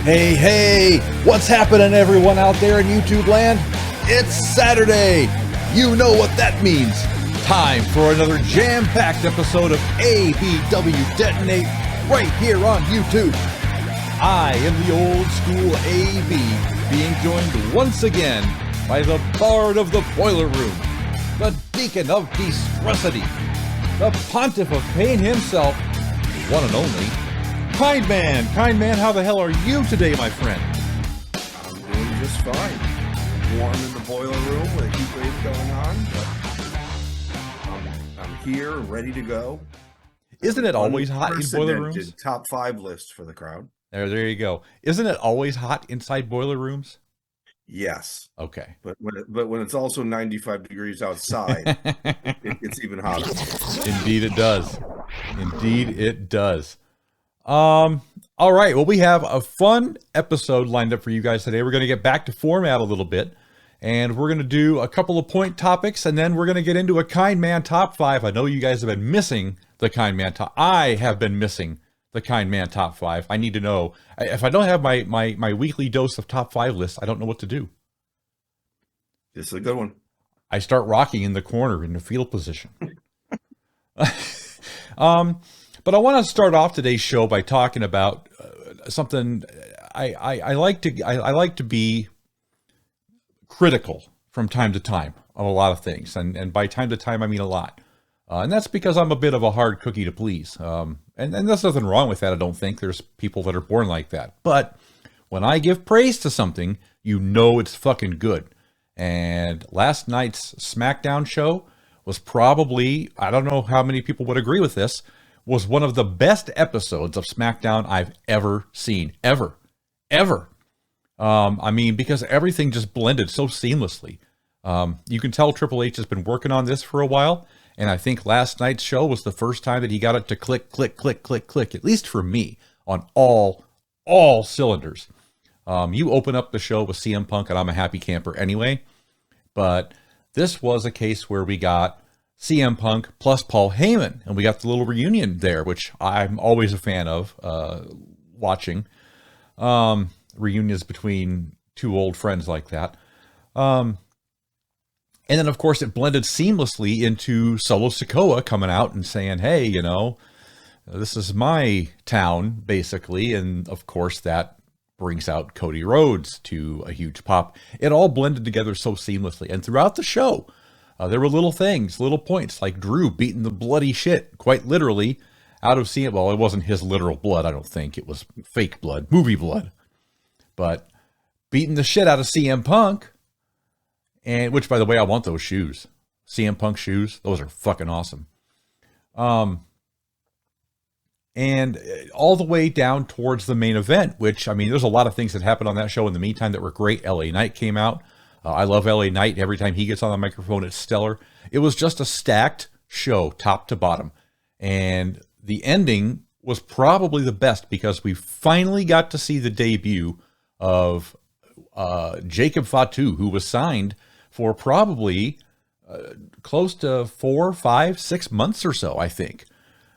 Hey, hey, what's happening, everyone out there in YouTube land? It's Saturday. You know what that means. Time for another jam-packed episode of ABW Detonate right here on YouTube. I am the old school AB, being joined once again by the bard of the boiler room, the deacon of distressity, the pontiff of pain himself, one and only, Kind Man, how the hell are you today, my friend? I'm doing just fine. Warm in the boiler room with a heat wave going on, but I'm here, ready to go. Isn't it always hot in boiler rooms? Top 5 list for the crowd. There you go. Isn't it always hot inside boiler rooms? Yes. Okay. But when it's also 95 degrees outside, it's even hotter. Indeed it does. Indeed it does. All right. Well, we have a fun episode lined up for you guys today. We're going to get back to format a little bit, and we're going to do a couple of point topics, and then we're going to get into a Kind Man top 5. I know you guys have been missing the Kind Man top. I have been missing the Kind Man top 5. I need to know. If I don't have my weekly dose of top 5 lists, I don't know what to do. This is a good one. I start rocking in the corner in the fetal position. But I want to start off today's show by talking about something I like to be critical from time to time of a lot of things, and by time to time I mean a lot, and that's because I'm a bit of a hard cookie to please, and there's nothing wrong with that. I don't think there's people that are born like that, but when I give praise to something, you know it's fucking good. And last night's SmackDown show was probably, I don't know how many people would agree with this, was one of the best episodes of SmackDown I've ever seen. Ever. I mean, because everything just blended so seamlessly. You can tell Triple H has been working on this for a while, and I think last night's show was the first time that he got it to click, at least for me, on all cylinders. You open up the show with CM Punk, and I'm a happy camper anyway, but this was a case where we got CM Punk plus Paul Heyman, and we got the little reunion there, which I'm always a fan of watching reunions between two old friends like that. And then, of course, it blended seamlessly into Solo Sikoa coming out and saying, hey, you know, this is my town, basically. And, of course, that brings out Cody Rhodes to a huge pop. It all blended together so seamlessly. And throughout the show, there were little things, little points, like Drew beating the bloody shit, quite literally, out of CM. Well, it wasn't his literal blood, I don't think. It was fake blood, movie blood. But beating the shit out of CM Punk, and which, by the way, I want those shoes. CM Punk shoes, those are fucking awesome. And all the way down towards the main event, which, I mean, there's a lot of things that happened on that show in the meantime that were great. LA Knight came out. I love LA Knight. Every time he gets on the microphone, it's stellar. It was just a stacked show, top to bottom. And the ending was probably the best because we finally got to see the debut of Jacob Fatu, who was signed for probably close to 4, 5, 6 months or so, I think.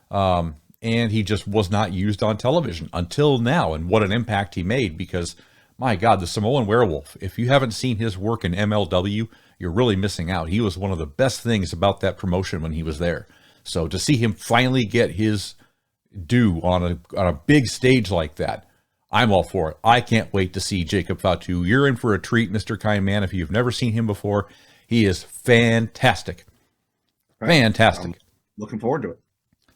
And he just was not used on television until now. And what an impact he made, because my God, the Samoan Werewolf, if you haven't seen his work in MLW, you're really missing out. He was one of the best things about that promotion when he was there. So to see him finally get his due on a big stage like that, I'm all for it. I can't wait to see Jacob Fatu. You're in for a treat, Mr. Kind Man. If you've never seen him before, he is fantastic. Right. Fantastic. I'm looking forward to it.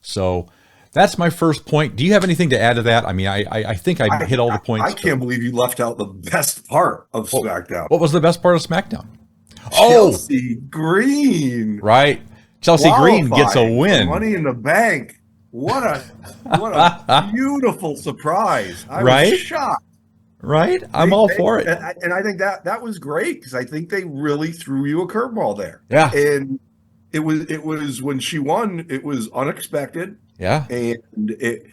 So that's my first point. Do you have anything to add to that? I mean, I think I hit all the points. I can't believe you left out the best part of SmackDown. What was the best part of SmackDown? Chelsea Green. Right. Chelsea Green gets a win. Money in the Bank. What a beautiful surprise. I was shocked. Right? I'm all for it. And I think that was great, because I think they really threw you a curveball there. Yeah. And it was when she won, it was unexpected. Yeah. And it,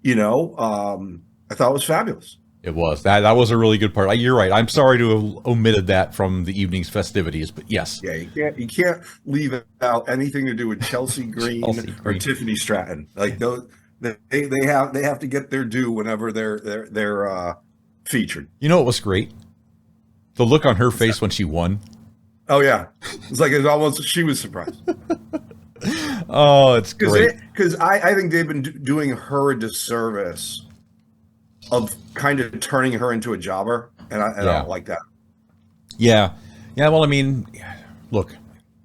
I thought it was fabulous. It was. That was a really good part. You're right. I'm sorry to have omitted that from the evening's festivities, but yes. Yeah, you can't leave out anything to do with Chelsea Green or Tiffany Stratton. Like those, they have to get their due whenever they're featured. You know what was great? The look on her face when she won. Oh yeah, it's like it's almost she was surprised. Oh, it's great. Because I think they've been doing her a disservice of kind of turning her into a jobber, and I don't like that. Yeah. Well, I mean, look,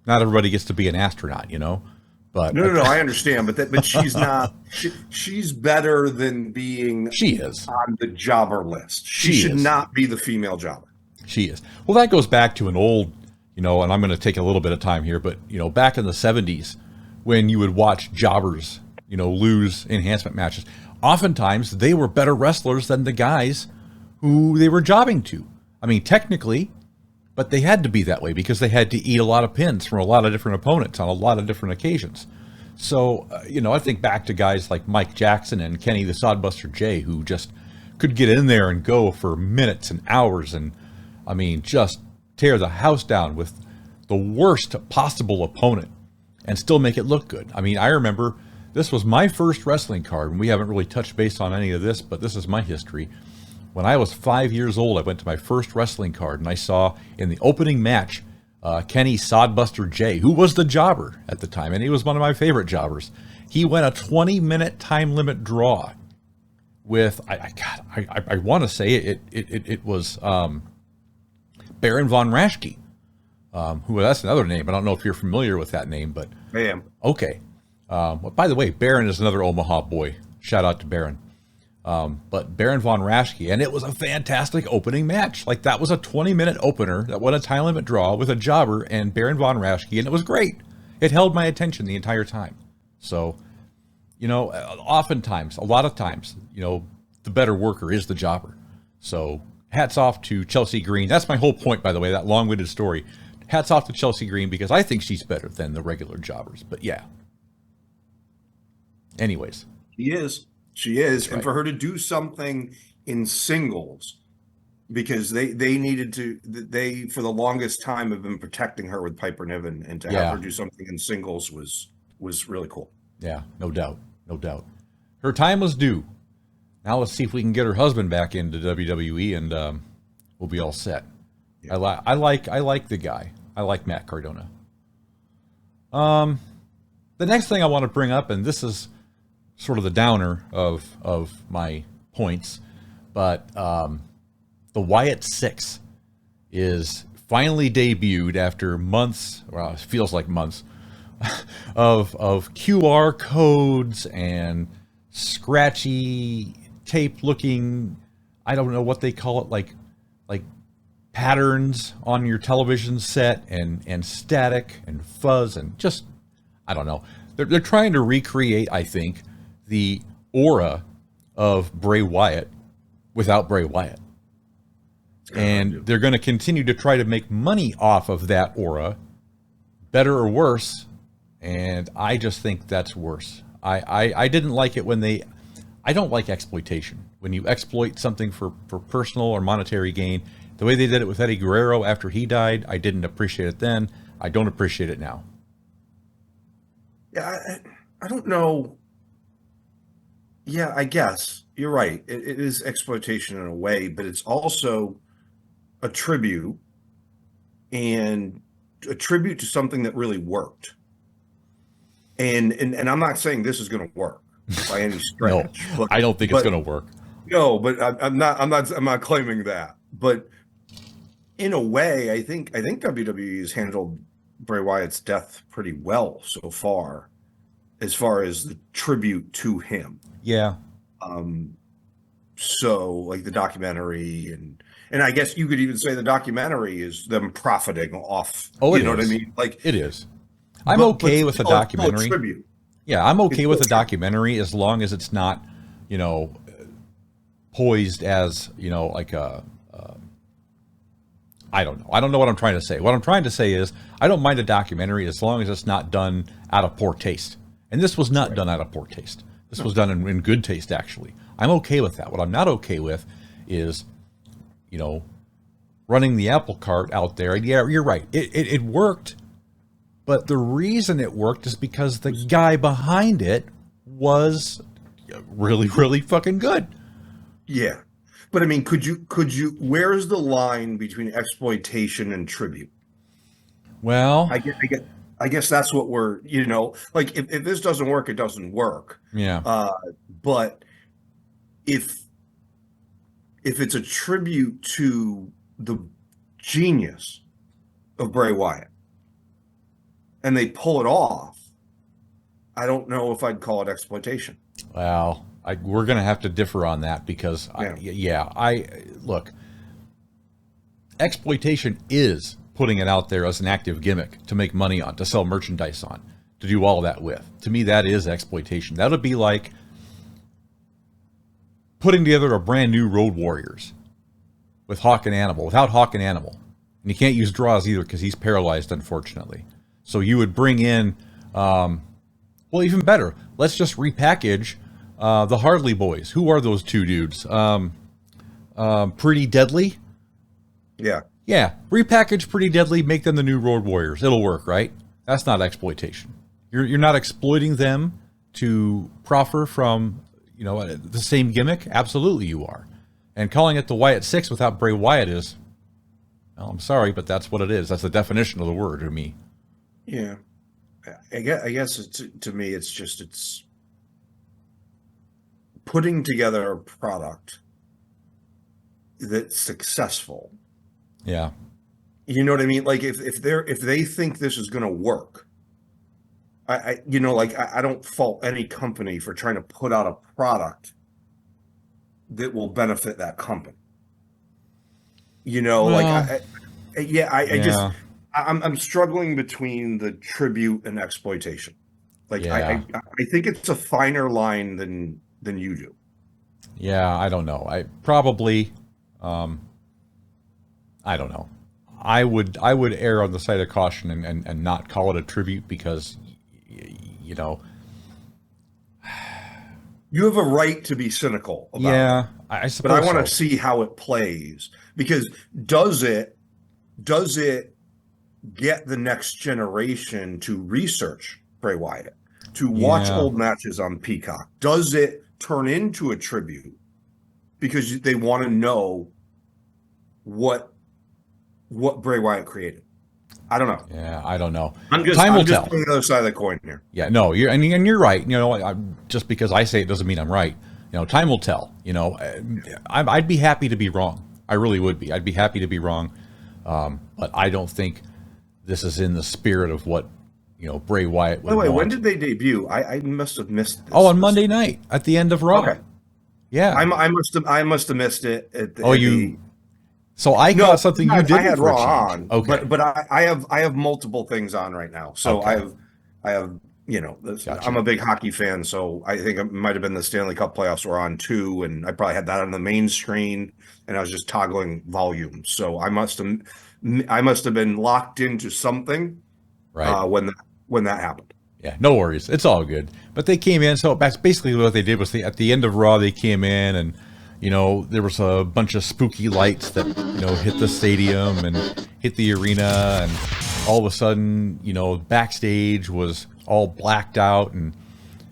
not everybody gets to be an astronaut, you know. But no, I understand, but she's not. She's better than being. She is on the jobber list. She should not be the female jobber. She is. Well, that goes back to an old, you know, and I'm going to take a little bit of time here, but you know, back in the 70s, when you would watch jobbers, you know, lose enhancement matches, oftentimes they were better wrestlers than the guys who they were jobbing to. I mean, technically, but they had to be that way because they had to eat a lot of pins from a lot of different opponents on a lot of different occasions. So, you know, I think back to guys like Mike Jackson and Kenny the Sodbuster J, who just could get in there and go for minutes and hours and, I mean, just tear the house down with the worst possible opponent and still make it look good. I mean, I remember this was my first wrestling card, and we haven't really touched base on any of this, but this is my history. When I was 5 years old, I went to my first wrestling card, and I saw in the opening match, Kenny Sodbuster J, who was the jobber at the time, and he was one of my favorite jobbers. He went a 20-minute time limit draw with, I want to say it was Baron von Raschke, who that's another name. I don't know if you're familiar with that name, but I am. Okay. Well, by the way, Baron is another Omaha boy. Shout out to Baron. But Baron von Raschke, and it was a fantastic opening match. Like, that was a 20-minute opener that won a time limit draw with a jobber and Baron von Raschke, and it was great. It held my attention the entire time. So, you know, oftentimes, a lot of times, you know, the better worker is the jobber. So, hats off to Chelsea Green. That's my whole point, by the way, that long-winded story. Hats off to Chelsea Green because I think she's better than the regular jobbers. But yeah. Anyways. She is. Right. And for her to do something in singles, because they needed to, they for the longest time have been protecting her with Piper Niven, and to have her do something in singles was really cool. Yeah, no doubt. Her time was due. Now let's see if we can get her husband back into WWE, and we'll be all set. Yeah. I like the guy. I like Matt Cardona. The next thing I want to bring up, and this is sort of the downer of my points, but the Wyatt 6 is finally debuted after months, well, it feels like months, of QR codes and scratchy tape looking, I don't know what they call it, like patterns on your television set and static and fuzz and just, I don't know. They're trying to recreate, I think, the aura of Bray Wyatt without Bray Wyatt. And they're going to continue to try to make money off of that aura, better or worse. And I just think that's worse. I didn't like it when I don't like exploitation. When you exploit something for personal or monetary gain, the way they did it with Eddie Guerrero after he died, I didn't appreciate it then. I don't appreciate it now. Yeah, I don't know. Yeah, I guess you're right. It is exploitation in a way, but it's also a tribute, and a tribute to something that really worked. And I'm not saying this is going to work by any stretch. No, but I don't think it's going to work. No, but I'm not claiming that. But in a way, I think WWE has handled Bray Wyatt's death pretty well so far as the tribute to him. Yeah. So like the documentary and I guess you could even say the documentary is them profiting off. Oh, you know what I mean? Like it is. I'm okay with the documentary. Tribute. Yeah, I'm okay with the documentary as long as it's not, you know, poised as, you know, like a I don't know. I don't know what I'm trying to say. What I'm trying to say is I don't mind a documentary as long as it's not done out of poor taste. And this was not done out of poor taste. This was done in good taste, actually. I'm okay with that. What I'm not okay with is, you know, running the apple cart out there. And yeah, you're right. It worked. But the reason it worked is because the guy behind it was really, really fucking good. Yeah. But I mean, where's the line between exploitation and tribute? Well, I guess that's what we're, like if this doesn't work, it doesn't work. yeah. But if it's a tribute to the genius of Bray Wyatt and they pull it off, I don't know if I'd call it exploitation. Well, we're going to have to differ on that because, look, exploitation is putting it out there as an active gimmick to make money on, to sell merchandise on, to do all that with. To me, that is exploitation. That would be like putting together a brand new Road Warriors with Hawk and Animal, without Hawk and Animal. And you can't use Draws either because he's paralyzed, unfortunately. So you would bring in, well, even better, let's just repackage the Hardley Boys. Who are those two dudes? Pretty Deadly? Yeah. Yeah, repackage Pretty Deadly, make them the new Road Warriors. It'll work, right? That's not exploitation. You're not exploiting them to proffer from, the same gimmick. Absolutely, you are. And calling it the Wyatt Six without Bray Wyatt is, well, I'm sorry, but that's what it is. That's the definition of the word to me. Yeah, I guess to me, it's putting together a product that's successful. Yeah. You know what I mean? Like if they think this is going to work, I don't fault any company for trying to put out a product that will benefit that company. I'm struggling between the tribute and exploitation. I think it's a finer line than you do. Yeah, I don't know. I probably, I don't know. I would err on the side of caution and not call it a tribute because, you have a right to be cynical about it. I suppose. But I want to see how it plays because does it get the next generation to research Bray Wyatt, to watch old matches on Peacock? Does it turn into a tribute because they want to know what Bray Wyatt created? I don't know. Yeah, I don't know. Time will tell. On the other side of the coin here. Yeah, no, you're right. Just because I say it doesn't mean I'm right. Time will tell. I'd be happy to be wrong. I really would be. I'd be happy to be wrong. But I don't think this is in the spirit of what Bray Wyatt would. By the way, want. when did they debut? I must have missed this. Oh, on Monday night at the end of Raw. Okay. Yeah, I must have missed it. So I got something you did. I had Raw on. Okay, but I have multiple things on right now. So okay. I have gotcha. I'm a big hockey fan, so I think it might have been the Stanley Cup playoffs were on too, and I probably had that on the main screen, and I was just toggling volume. So I must have been locked into something, right? When that happened. Yeah, no worries, it's all good. But they came in, so that's basically what they did was at the end of Raw they came in and. There was a bunch of spooky lights that, hit the stadium and hit the arena. And all of a sudden, backstage was all blacked out. And,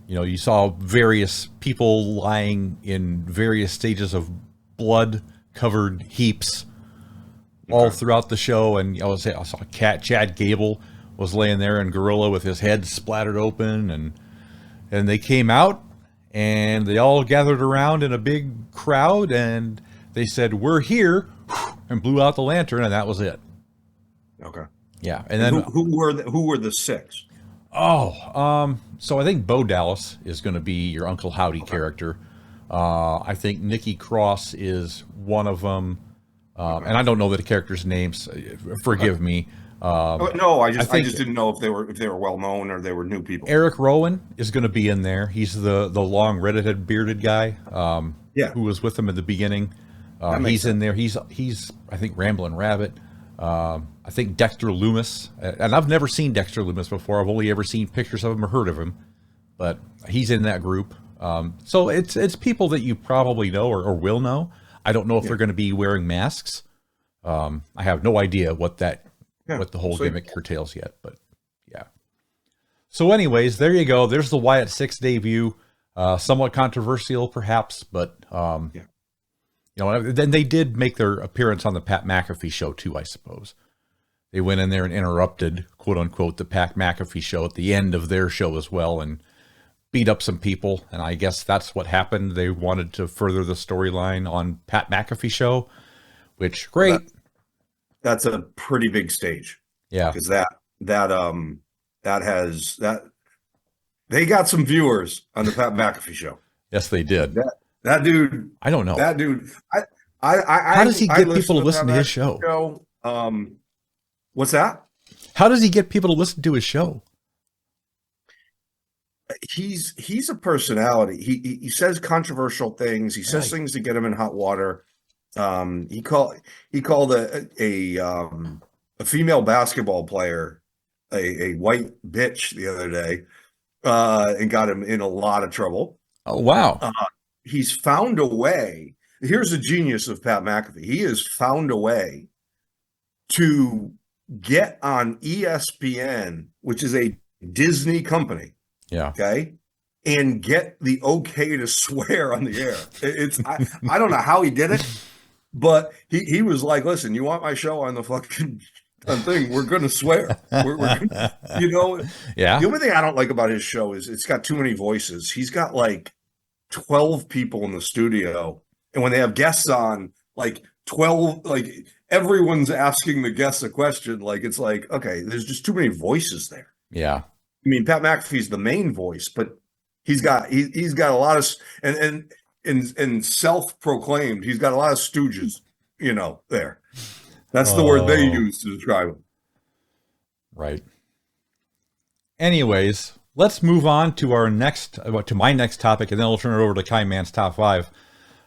you saw various people lying in various stages of blood-covered heaps all throughout the show. And I saw Chad Gable was laying there in Gorilla with his head splattered open. And they came out. And they all gathered around in a big crowd, and they said, "We're here," and blew out the lantern, and that was it. Okay. Yeah, and then who were the six? Oh, so I think Bo Dallas is going to be your Uncle Howdy character. I think Nikki Cross is one of them, and I don't know the characters' names. Forgive me. No, I just didn't know if they were well known or they were new people. Eric Rowan is going to be in there. He's the long redheaded bearded guy. Who was with them at the beginning. He's in there. He's I think Ramblin' Rabbit. I think Dexter Loomis, and I've never seen Dexter Loomis before. I've only ever seen pictures of him or heard of him, but he's in that group. So it's people that you probably know or will know. I don't know if they're going to be wearing masks. I have no idea what the whole gimmick curtails yet, but yeah. So anyways, there you go. There's the Wyatt 6 debut. Somewhat controversial perhaps, but You know, then they did make their appearance on the Pat McAfee show too, I suppose. They went in there and interrupted, quote unquote, the Pat McAfee show at the end of their show as well and beat up some people. And I guess that's what happened. They wanted to further the storyline on Pat McAfee show, which great. That's a pretty big stage. Yeah. Because they got some viewers on the Pat McAfee show. Yes, they did. That dude. I don't know. That dude. How does he get people to listen to his show? What's that? How does he get people to listen to his show? He's a personality. He says controversial things. He says things to get him in hot water. He called a female basketball player a white bitch the other day, and got him in a lot of trouble. Oh, wow. He's found a way. Here's the genius of Pat McAfee. He has found a way to get on ESPN, which is a Disney company. Yeah. Okay. And get the okay to swear on the air. I don't know how he did it, but he was like, listen, you want my show on the fucking thing? We're going to swear. We're gonna, Yeah. The only thing I don't like about his show is it's got too many voices. He's got like 12 people in the studio. And when they have guests on, like 12, like everyone's asking the guests a question. Like, it's like, okay, there's just too many voices there. Yeah. I mean, Pat McAfee's the main voice, but he's got a lot of, and self-proclaimed, he's got a lot of stooges, there. That's the word they use to describe him. Right. Anyways, let's move on to my next topic, and then I'll turn it over to Kai Man's top 5.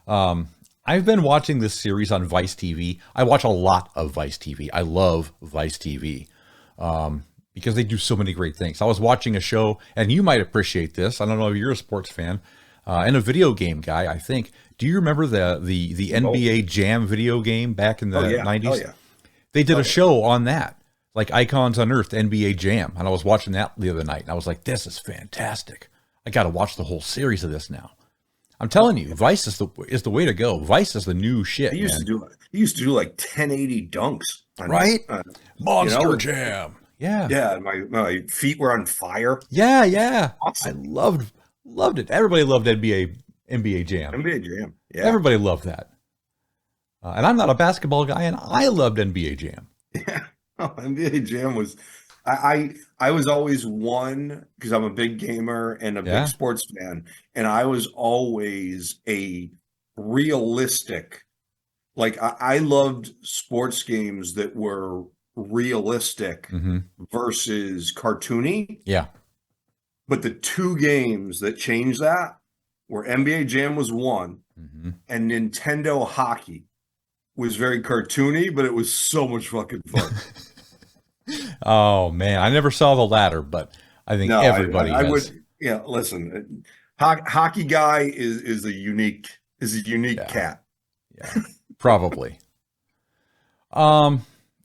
I've been watching this series on Vice TV. I watch a lot of Vice TV. I love Vice TV because they do so many great things. I was watching a show, and you might appreciate this. I don't know if you're a sports fan and a video game guy, I think. Do you remember the NBA Jam video game back in the 90s? Oh, yeah. They did a show on that, like Icons Unearthed NBA Jam, and I was watching that the other night, and I was like, this is fantastic. I got to watch the whole series of this now. I'm telling you, Vice is the way to go. Vice is the new shit. He used to do like 1080 dunks, right? Monster Jam. Yeah. Yeah. My feet were on fire. Yeah. Awesome. I loved it. Everybody loved NBA Jam. NBA Jam. Yeah. Everybody loved that. And I'm not a basketball guy, and I loved NBA Jam. Yeah. NBA Jam was. I was always one because I'm a big gamer and a big sports fan, and I was always a realistic. Like I loved sports games that were realistic versus cartoony. Yeah. But the two games that changed that were NBA Jam was one, and Nintendo Hockey was very cartoony, but it was so much fucking fun. Oh man, I never saw the latter, but I think everybody has. I would. Yeah, listen, hockey guy is a unique cat. Yeah, probably.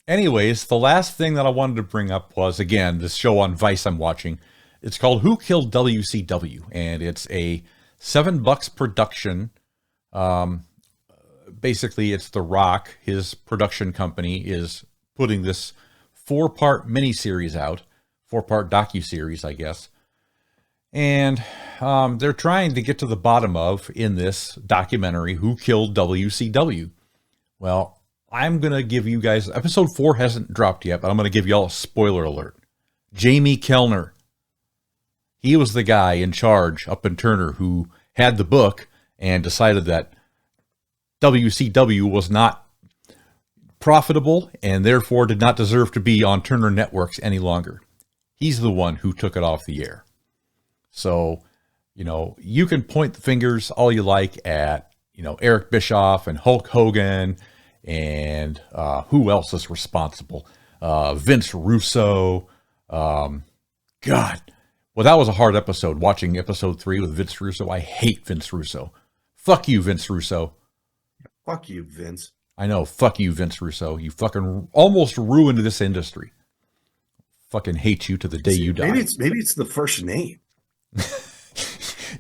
Anyways, the last thing that I wanted to bring up was, again, this show on Vice I'm watching. It's called Who Killed WCW, and it's a $7 production. Basically, it's The Rock. His production company is putting this 4-part miniseries out, 4-part docuseries, I guess. And they're trying to get to the bottom of, in this documentary, who killed WCW. Well, I'm going to give you guys, episode 4 hasn't dropped yet, but I'm going to give you all a spoiler alert. Jamie Kellner. He was the guy in charge up in Turner who had the book and decided that WCW was not profitable and therefore did not deserve to be on Turner Networks any longer. He's the one who took it off the air. So, you can point the fingers all you like at, Eric Bischoff and Hulk Hogan and who else is responsible? Vince Russo. God. Well, that was a hard episode, watching episode 3 with Vince Russo. I hate Vince Russo. Fuck you, Vince Russo. Fuck you, Vince. I know. Fuck you, Vince Russo. You fucking almost ruined this industry. Fucking hate you to the day you die. Maybe it's the first name.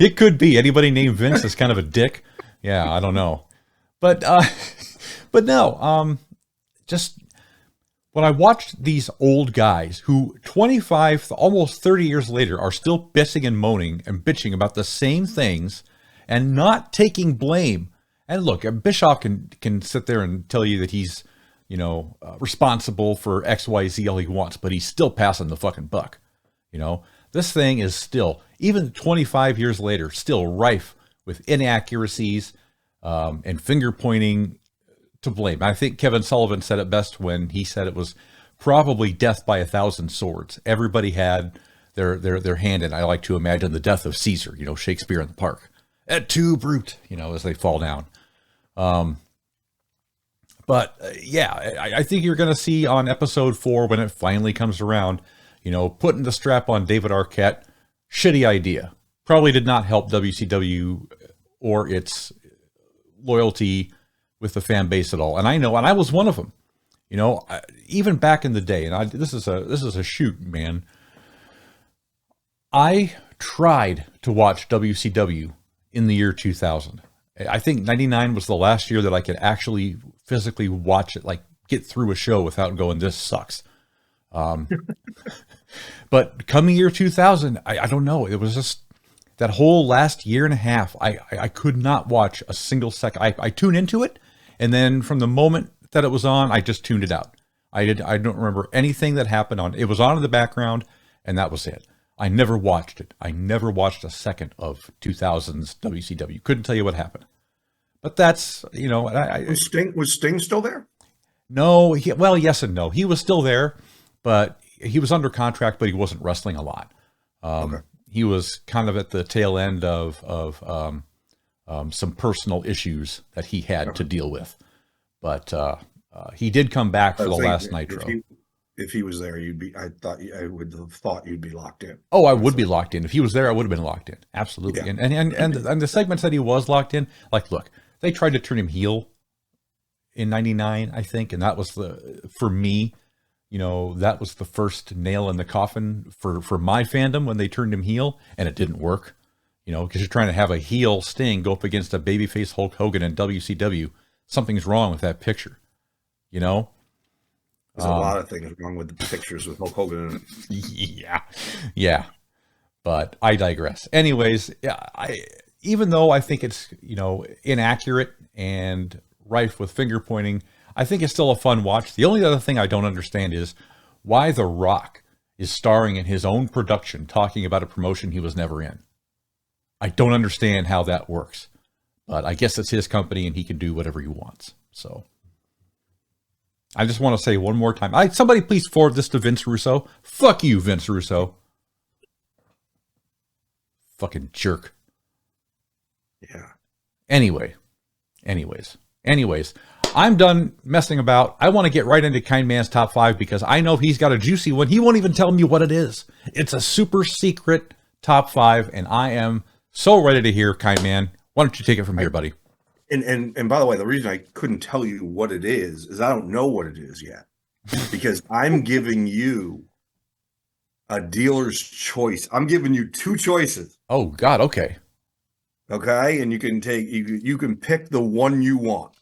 It could be. Anybody named Vince is kind of a dick. Yeah, I don't know. But but no, just when I watched these old guys who 25, almost 30 years later are still bitching and moaning and bitching about the same things and not taking blame. And look, Bischoff can sit there and tell you that he's, responsible for X, Y, Z all he wants, but he's still passing the fucking buck. This thing is still, even 25 years later, still rife with inaccuracies and finger pointing to blame. I think Kevin Sullivan said it best when he said it was probably death by 1,000 swords. Everybody had their hand in. I like to imagine the death of Caesar, Shakespeare in the park. Et tu, brute, as they fall down. But I think you're going to see on episode 4 when it finally comes around, putting the strap on David Arquette, shitty idea. Probably did not help WCW or its loyalty with the fan base at all. And I know, and I was one of them, even back in the day, and this is a shoot, man. I tried to watch WCW in the year 2000. I think 99 was the last year that I could actually physically watch it, like get through a show without going, this sucks. But coming year 2000, I don't know. It was just that whole last year and a half. I could not watch a single second. I tuned into it. And then from the moment that it was on, I just tuned it out. I don't remember anything that happened on. It was on in the background, and that was it. I never watched it. I never watched a second of 2000's WCW. Couldn't tell you what happened. But that's, Was Sting still there? No, well, yes and no. He was still there, but he was under contract, but he wasn't wrestling a lot. Okay. He was kind of at the tail end of some personal issues that he had to deal with. But he did come back for the last Nitro. If he was there, I would have thought you'd be locked in. Oh, I would be locked in. If he was there, I would have been locked in. Absolutely. Yeah. And the segments that he was locked in, like, look, they tried to turn him heel in 99, I think. And that was for me, that was the first nail in the coffin for my fandom when they turned him heel, and it didn't work, because you're trying to have a heel Sting go up against a babyface Hulk Hogan in WCW. Something's wrong with that picture, There's a lot of things wrong with the pictures with Hulk Hogan. Yeah. But I digress. Anyways, even though I think it's, inaccurate and rife with finger pointing, I think it's still a fun watch. The only other thing I don't understand is why The Rock is starring in his own production, talking about a promotion he was never in. I don't understand how that works, but I guess it's his company and he can do whatever he wants. So I just want to say one more time, somebody please forward this to Vince Russo. Fuck you, Vince Russo. Fucking jerk. Yeah. Anyways, I'm done messing about. I want to get right into Kind Man's top 5 because I know he's got a juicy one. He won't even tell me what it is. It's a super secret top 5, and I am so ready to hear, Kind Man. Why don't you take it from here, buddy? And by the way, the reason I couldn't tell you what it is I don't know what it is yet, because I'm giving you a dealer's choice. I'm giving you 2 choices. Oh God, okay. Okay, and you can pick the one you want.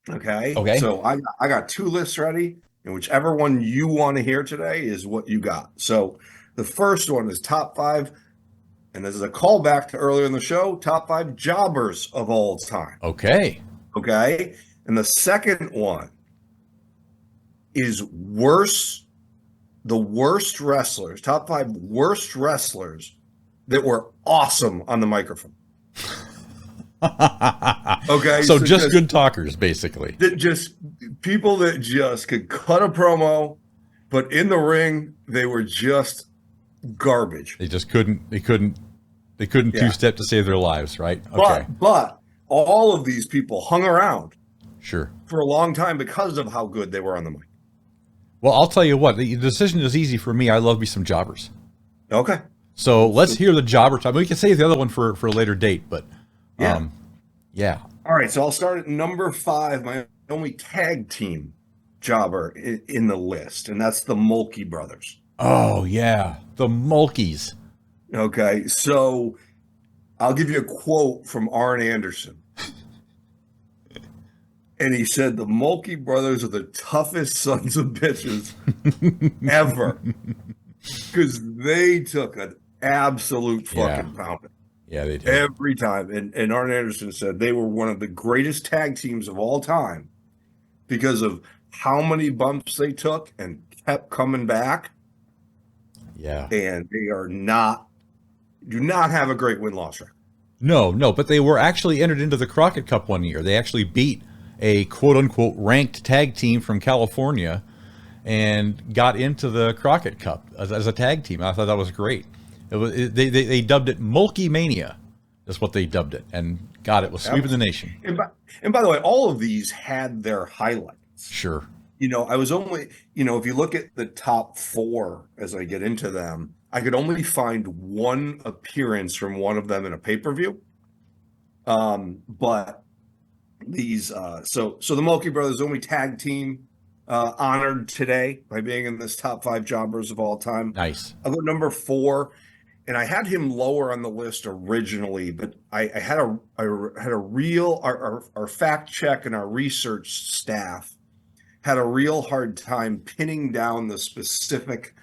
Okay. So I got 2 lists ready, and whichever one you want to hear today is what you got. So the first one is top 5, and this is a callback to earlier in the show, top 5 jobbers of all time. Okay. And the second one is the worst wrestlers, top 5 worst wrestlers that were awesome on the microphone. Okay. So just good talkers, basically. Just people that just could cut a promo, but in the ring, they were just garbage. They just couldn't two-step to save their lives, right? Okay. But all of these people hung around for a long time because of how good they were on the mic. Well, I'll tell you what, the decision is easy for me. I love me some jobbers. Okay. So let's hear the jobber time. We can save the other one for a later date, but yeah. All right, so I'll start at number 5, my only tag team jobber in the list, and that's the Mulkey brothers. Oh, yeah, the Mulkeys. Okay, so I'll give you a quote from Arn Anderson. And he said the Mulkey brothers are the toughest sons of bitches ever because they took an absolute Yeah. fucking pounding Yeah, they did. every time. And Arn Anderson said they were one of the greatest tag teams of all time because of how many bumps they took and kept coming back. Yeah. And they do not have a great win-loss record. No, but they were actually entered into the Crockett Cup one year. They actually beat a quote-unquote ranked tag team from California and got into the Crockett Cup as a tag team. I thought that was great. They dubbed it Mulkey Mania. That's what they dubbed it. And God, it was sweeping the nation. And by the way, all of these had their highlights. Sure. I was only, if you look at the top 4 as I get into them, I could only find one appearance from one of them in a pay-per-view. But these, so the Mulkey Brothers, only tag team honored today by being in this top 5 jobbers of all time. Nice. I'll go number 4, and I had him lower on the list originally, but I had a real our fact check and our research staff had a real hard time pinning down the specific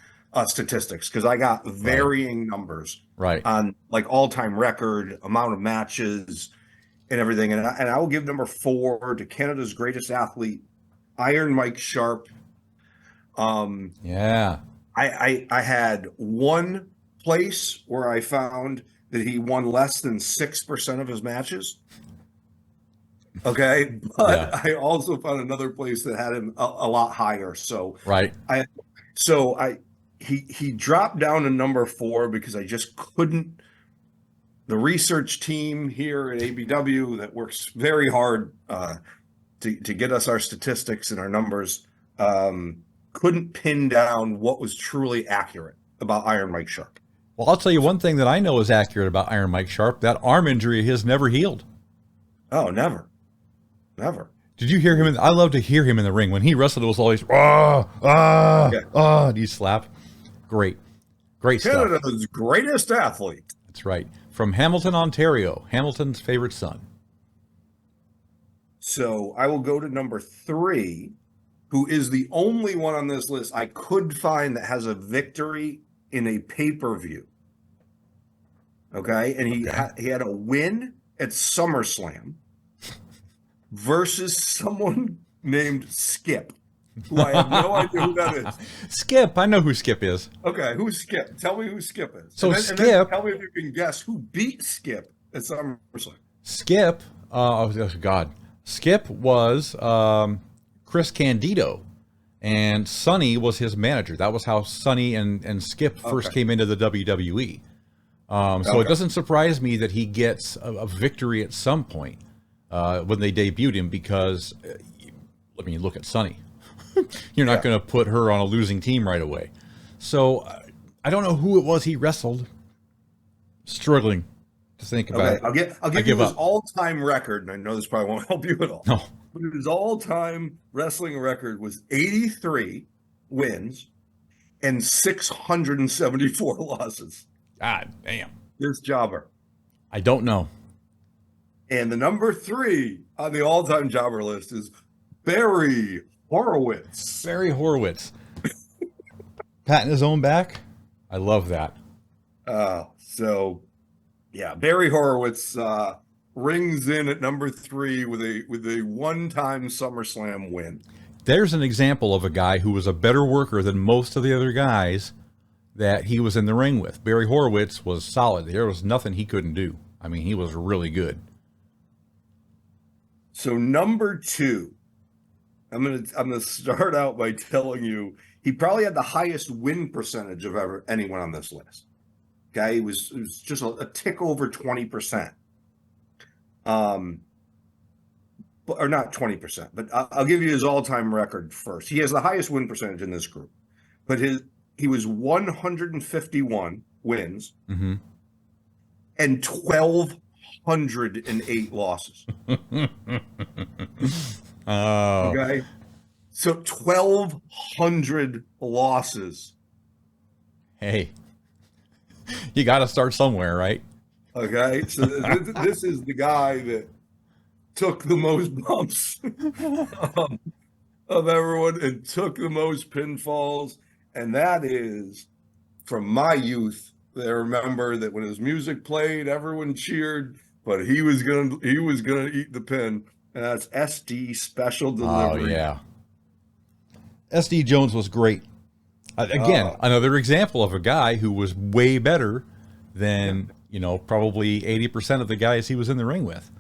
statistics because I got varying numbers on like all-time record, amount of matches, and everything. And I will give number 4 to Canada's greatest athlete, Iron Mike Sharp. Yeah. I had one place where I found that he won less than 6% of his matches. Okay, but I also found another place that had him a lot higher. So he dropped down to number 4 because I just couldn't. The research team here at ABW that works very hard to get us our statistics and our numbers couldn't pin down what was truly accurate about Iron Mike Sharp. Well, I'll tell you one thing that I know is accurate about Iron Mike Sharp. That arm injury of his never healed. Oh, never. Did you hear him? I love to hear him in the ring. When he wrestled, it was always, do you slap? Great stuff. Canada's greatest athlete. That's right. From Hamilton, Ontario, Hamilton's favorite son. So I will go to number 3, who is the only one on this list I could find that has a victory in a pay-per-view. Okay, and he had a win at SummerSlam versus someone named Skip, who I have no idea who that is. Skip, I know who Skip is. Okay, who's Skip? Tell me who Skip is. So and then tell me if you can guess who beat Skip at SummerSlam. Skip, God. Skip was Chris Candido, and Sonny was his manager. That was how Sonny and Skip first came into the WWE. So it doesn't surprise me that he gets a victory at some point when they debuted him because, look at Sonny. You're not going to put her on a losing team right away. So I don't know who it was he wrestled. Struggling to think about it. I'll give you his all-time record, and I know this probably won't help you at all. No. But his all-time wrestling record was 83 wins and 674 losses. God damn. This jobber. I don't know. And the number 3 on the all-time jobber list is Barry Horowitz. Barry Horowitz. Patting his own back. I love that. Barry Horowitz rings in at number 3 with a one-time SummerSlam win. There's an example of a guy who was a better worker than most of the other guys that he was in the ring with. Barry Horowitz was solid. There was nothing he couldn't do. I mean, he was really good. So number 2, I'm gonna start out by telling you he probably had the highest win percentage of anyone on this list. Okay, it was just a tick over 20%. Or not 20%, but I'll give you his all-time record first. He has the highest win percentage in this group, but he was 151 wins and 1,208 losses. Oh. Okay, so 1,200 losses. Hey, you got to start somewhere, right? Okay, so this is the guy that took the most bumps of everyone and took the most pinfalls. And that is from my youth. I remember that when his music played, everyone cheered, but he was gonna eat the pin. And that's SD Special Delivery. Oh yeah, SD Jones was great. Again, another example of a guy who was way better than probably 80% of the guys he was in the ring with.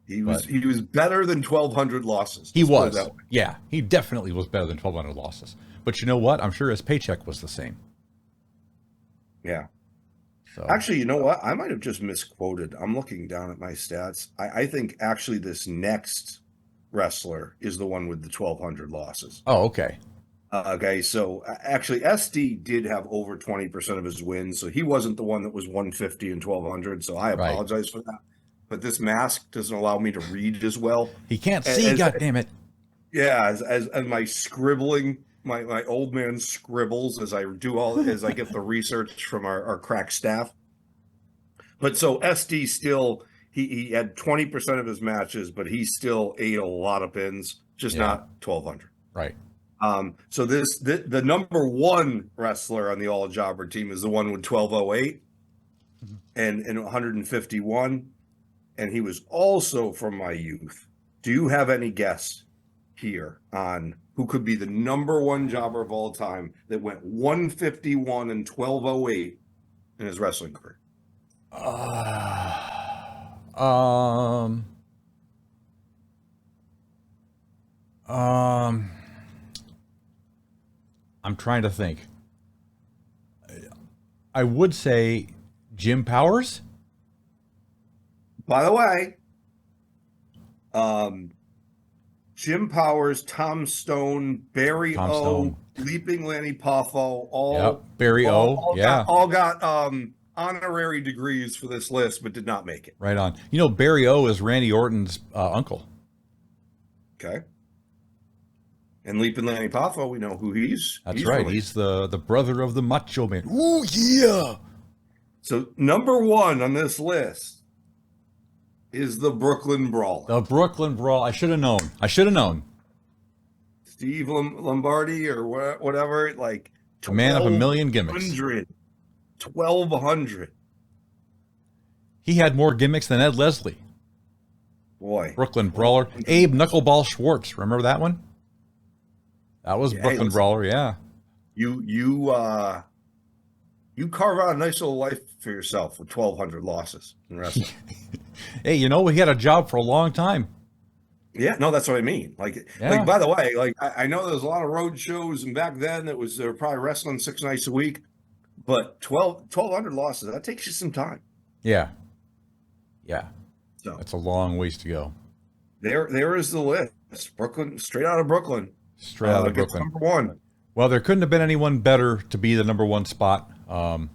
He was better than 1,200 losses. He was. Yeah, he definitely was better than 1,200 losses. But you know what? I'm sure his paycheck was the same. Yeah. So. Actually, you know what? I might have just misquoted. I'm looking down at my stats. I think actually this next wrestler is the one with the 1,200 losses. Oh, okay. Okay, so actually SD did have over 20% of his wins, so he wasn't the one that was 150 and 1,200, so I apologize for that. But this mask doesn't allow me to read as well. He can't see, goddammit. Yeah, as my scribbling, my old man scribbles as I get the research from our crack staff. But so SD still he had 20% of his matches, but he still ate a lot of pins, just not 1,200. Right. So the number one wrestler on the all jobber team is the one with 1,208 and 151. And he was also from my youth. Do you have any guess here on who could be the number one jobber of all time that went 151 and 1,208 in his wrestling career? I'm trying to think. I would say Jim Powers. By the way, Jim Powers, Tom Stone, Barry O, Leaping Lanny Poffo, Barry O, all got honorary degrees for this list, but did not make it. Right on. Barry O is Randy Orton's uncle. Okay. And Leaping Lanny Poffo, we know who he's. That's right. He's the brother of the Macho Man. Ooh, yeah. So number one on this list is the Brooklyn Brawler. The Brooklyn Brawl. I should have known. Steve Lombardi or whatever, like a man of a million gimmicks. 1,200. He had more gimmicks than Ed Leslie. Boy. Brooklyn Brawler. Abe Knuckleball Schwartz. Remember that one? That was Brooklyn Brawler, yeah. You carve out a nice little life for yourself with 1,200 losses in wrestling. Hey, he had a job for a long time. Yeah, no, that's what I mean. Like by the way, like I know there's a lot of road shows, and back then they were probably wrestling 6 nights a week, but 1,200 losses, that takes you some time. Yeah. So that's a long ways to go. There is the list. Brooklyn, straight out of Brooklyn. Straight out of Brooklyn. Number one. Well, there couldn't have been anyone better to be the number one spot. Pardon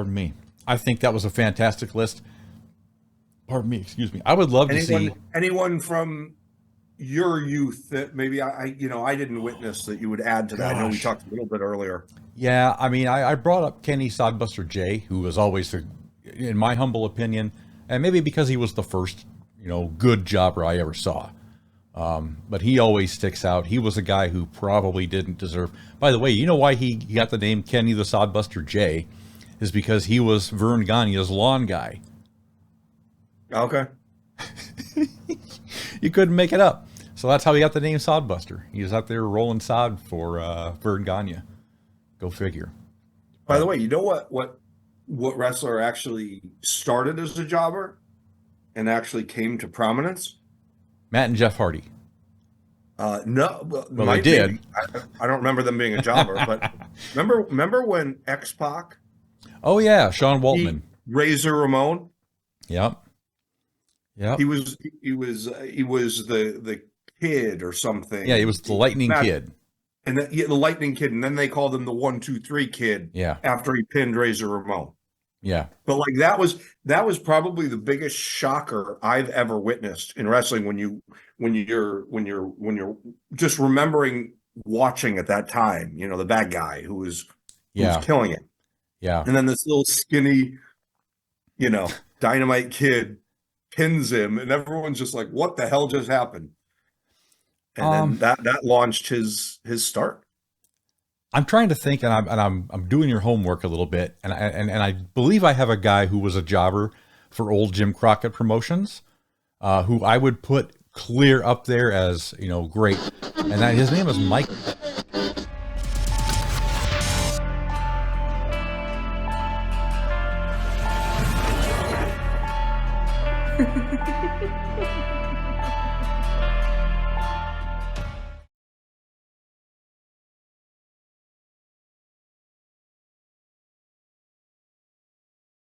me. I think that was a fantastic list. Pardon me, excuse me. I would love to see anyone from your youth that maybe I didn't witness that you would add to that. I know we talked a little bit earlier. Yeah, I mean, I brought up Kenny Sodbuster J, who was always, in my humble opinion, and maybe because he was the first, good jobber I ever saw. But he always sticks out. He was a guy who probably didn't deserve. By the way, you know why he got the name Kenny the Sodbuster J? Is because he was Vern Gagne's lawn guy. Okay. You couldn't make it up. So that's how he got the name Sodbuster. He was out there rolling sod for Vern Gagne. Go figure. By the way, you know what wrestler actually started as a jobber and actually came to prominence? Matt and Jeff Hardy. No, well, they did. I don't remember them being a jobber, but remember when X-Pac? Oh yeah, Sean Waltman, Razor Ramon. Yep. He was the kid or something. Yeah, he was the Lightning Kid. And the Lightning Kid, and then they called him the 1, 2, 3 Kid. Yeah. After he pinned Razor Ramon. Yeah. But like that was probably the biggest shocker I've ever witnessed in wrestling when you're just remembering watching at that time, the bad guy who was killing it. Yeah. And then this little skinny, Dynamite Kid pins him, and everyone's just like, "What the hell just happened?" And then Um, that launched his start. I'm trying to think, and I'm doing your homework a little bit, and I believe I have a guy who was a jobber for old Jim Crockett Promotions, who I would put clear up there as, you know, great, and that his name is Mike.